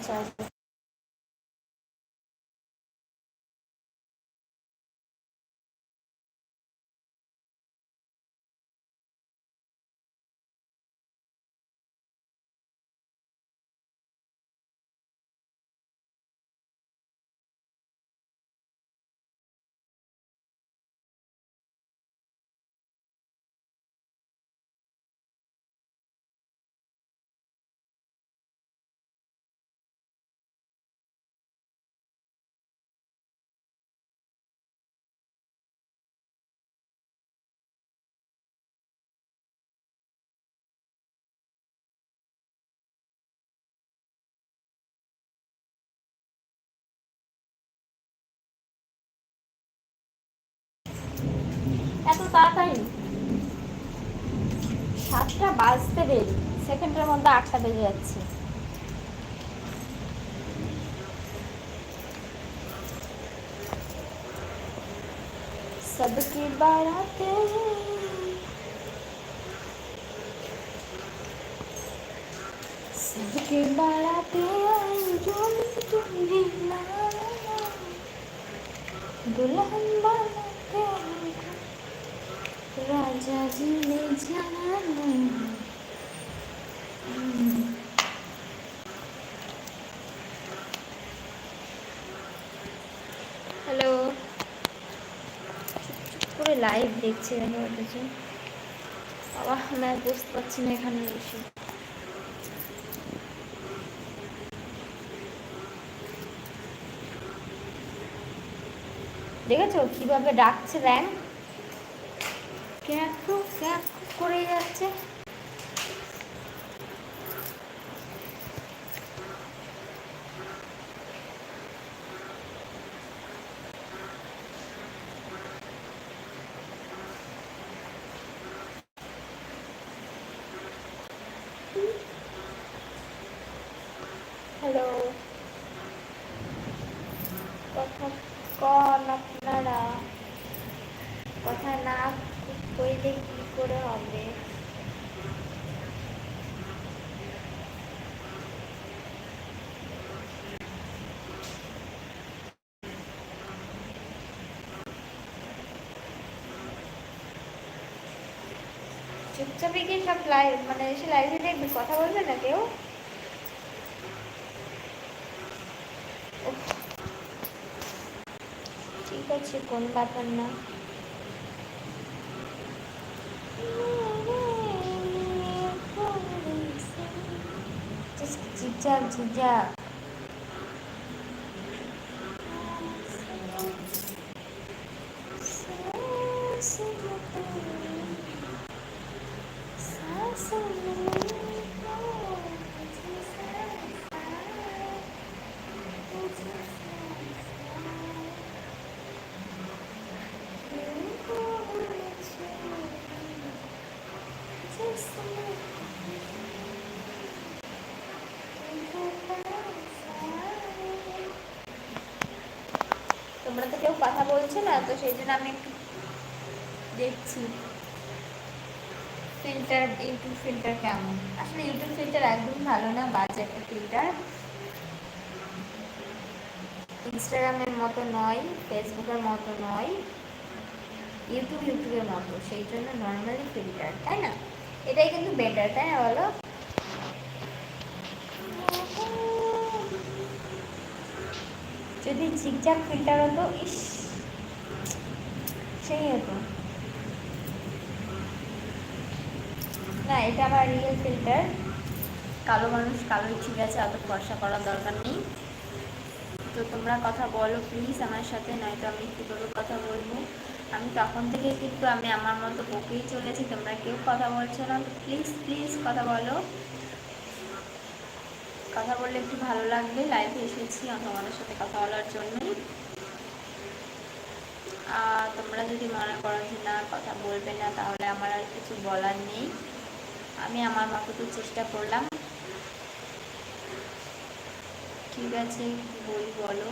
আচ্ছা আচ্ছা। এত তাড়াতাড়ি? 7টা বাজতে দেরি, সেকেন্ডের মধ্যে 8টা বেজে যাচ্ছে। सबकी बाराते सबकी बाराते दुल्हन बनाते राजा जी ने जाना। হ্যালো, পুরো লাইভ দেখছি দেখছি বাবা, আমি আর বুঝতে পারছি না এখানে এসে। দেখেছো কিভাবে ডাকছে র্যাঙ্ক, ক্যাক ক্যাক করে যাচ্ছে। হ্যালো, কথা কন আপনারা, কথা না কইলে কি করে হবে? চুপচাপে কি সব লাইভ মানে এসে লাইভে দেখবে, কথা বলবে না কেউ? ঠিক আছে, কোন ব্যাপার না। জিজা জিজা তোমরা তো কেউ কথা বলছো না, তো সেই জন্য আমি একটু দেখছি ফিল্টার, ইউটিউব ফিল্টার কেমন। আসলে ইউটিউব ফিল্টার একদম ভালো না, বাজে একটা ফিল্টার। ইনস্টাগ্রামের মতো নয়, ফেসবুকের মতো নয়, ইউটিউবের মতো, সেই জন্য নর্মালি ফিল্টার, তাই না? এটাই কিন্তু বেটার, তাই না বলো? যদি ঝিকঝাক ফিল্টার হতো, ইস সেই হতো না। এটা আমার রিয়েল ফিল্টার। কালো মানুষ কালোই ঠিক আছে, অত ফর্সা করার দরকার নেই। তো তোমরা কথা বলো প্লিজ আমার সাথে, নয়তো আমি কীভাবে কথা বলবো? আমি তখন থেকে কিন্তু আমি আমার মতো বকেই চলেছি, তোমরা কেউ কথা বলছো না। তো প্লিজ প্লিজ কথা বলো, কথা বললে একটু ভালো লাগবে। লাইভে এসেছি তোমাদের সাথে কথা বলার জন্যই। তোমরা যদি মনে করো যে না কথা বলবে না, তাহলে আমার আর কিছু বলার নেই। আমি আমার মতো তো চেষ্টা করলাম। ঠিক আছে, কি বলি বলো?